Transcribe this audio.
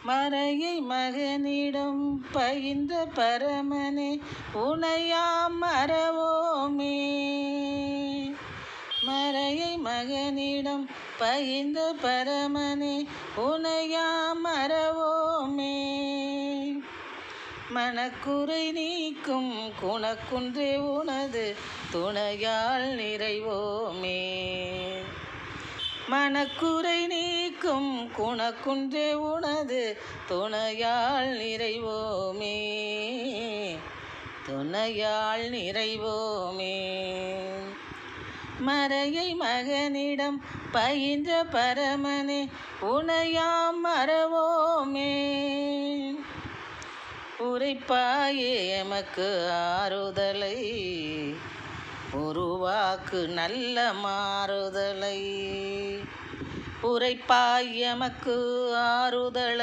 மறையை மகனிடம் பகிர்ந்த பரமனே உனையாம் மறவோமே. மறையை மகனிடம் பகிர்ந்த பரமனே உனையாம் மறவோமே. மனக்குறை நீக்கும் குணக்குன்றே உனது துணையால் நிறைவோமே. மனக்குறை நீக்கும் குணக்குன்றே உனது துணையால் நிறைவோமே. துணையால் நிறைவோமே. மறையை மகனிடம் பயின்ற பரமனே உனையாம் மறவோமே. உரைப்பாயே எமக்கு ஆறுதலை, உருவாக்கு நல்ல மாறுதலை. உரைப்பாய் எமக்கு ஆறுதலை.